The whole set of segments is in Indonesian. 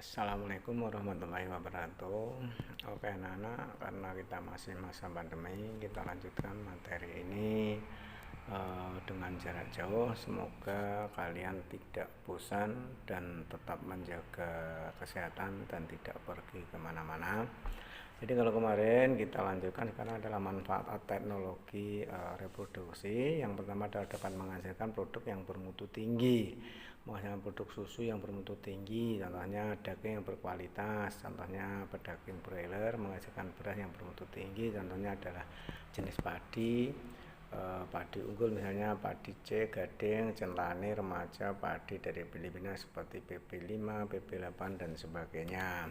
Assalamualaikum warahmatullahi wabarakatuh. Oke anak-anak, karena kita masih masa pandemi, kita lanjutkan materi ini dengan jarak jauh. Semoga kalian tidak bosan dan tetap menjaga kesehatan dan tidak pergi kemana-mana. Jadi kalau kemarin kita lanjutkan, sekarang adalah manfaat teknologi reproduksi. Yang pertama adalah dapat menghasilkan produk yang bermutu tinggi, menghasilkan produk susu yang bermutu tinggi, contohnya daging yang berkualitas, contohnya pedaging broiler, menghasilkan beras yang bermutu tinggi, contohnya adalah jenis padi, padi unggul misalnya padi C, gading, centlane, remaja, padi dari Filipina seperti PP5, PP8 dan sebagainya.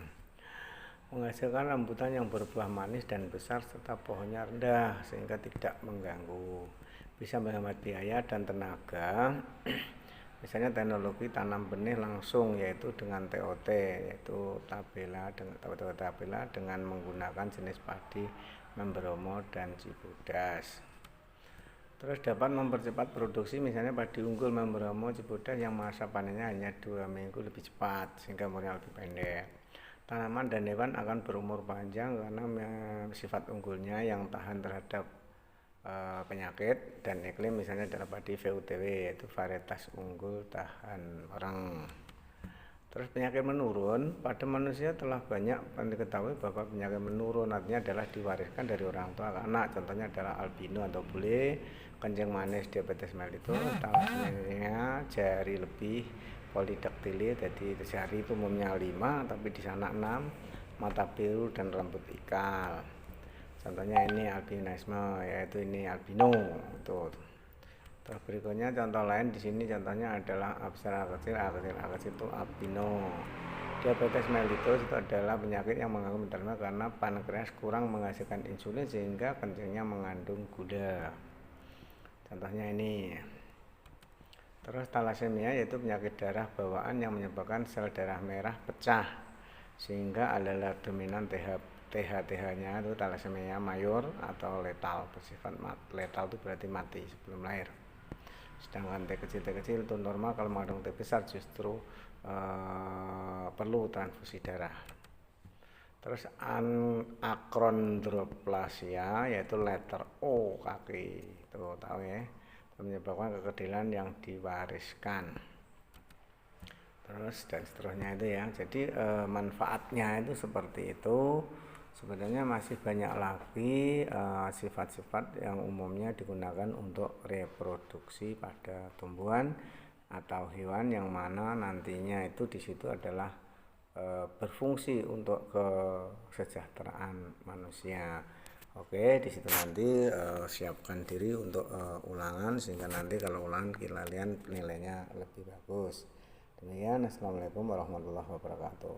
Menghasilkan rambutan yang berbuah manis dan besar serta pohonnya rendah sehingga tidak mengganggu, bisa menghemat biaya dan tenaga. Misalnya teknologi tanam benih langsung, yaitu dengan TOT, yaitu tabela dengan menggunakan jenis padi Membromo dan Cibodas. Terus dapat mempercepat produksi, misalnya padi unggul Membromo Cibodas yang masa panennya hanya 2 minggu lebih cepat sehingga umurnya lebih pendek. Tanaman dan hewan akan berumur panjang karena sifat unggulnya yang tahan terhadap penyakit dan iklim, misalnya adalah padi VUTW, yaitu varietas unggul tahan orang. Terus penyakit menurun pada manusia telah banyak diketahui bahwa penyakit menurun artinya adalah diwariskan dari orang tua ke anak, contohnya adalah albino atau bule, kencing manis, diabetes mellitus, talassemia, jari lebih, polidaktili, jadi jari itu umumnya 5 tapi di sana 6, mata biru dan rambut ikal. Contohnya ini albinisme, yaitu ini albino. Terus berikutnya contoh lain di sini, contohnya adalah A kecil itu albino. Diabetes mellitus itu adalah penyakit yang mengganggu metabolisme karena pankreas kurang menghasilkan insulin sehingga kencingnya mengandung gula. Contohnya ini. Terus talasemia yaitu penyakit darah bawaan yang menyebabkan sel darah merah pecah sehingga aleler dominan TH-nya itu talasemia mayor atau letal, bersifat letal itu berarti mati sebelum lahir. Sedangkan T kecil itu normal, kalau mengandung T besar justru perlu transfusi darah. Terus akrondroplasia yaitu letter O kaki, itu tahu ya, menyebabkan kekecilan yang diwariskan. Terus dan seterusnya itu ya. Jadi manfaatnya itu seperti itu. Sebenarnya masih banyak lagi sifat-sifat yang umumnya digunakan untuk reproduksi pada tumbuhan atau hewan yang mana nantinya itu di situ adalah berfungsi untuk kesejahteraan manusia. Oke, di situ nanti siapkan diri untuk ulangan sehingga nanti kalau ulangan kalian nilainya lebih bagus. Demikian, assalamualaikum warahmatullahi wabarakatuh.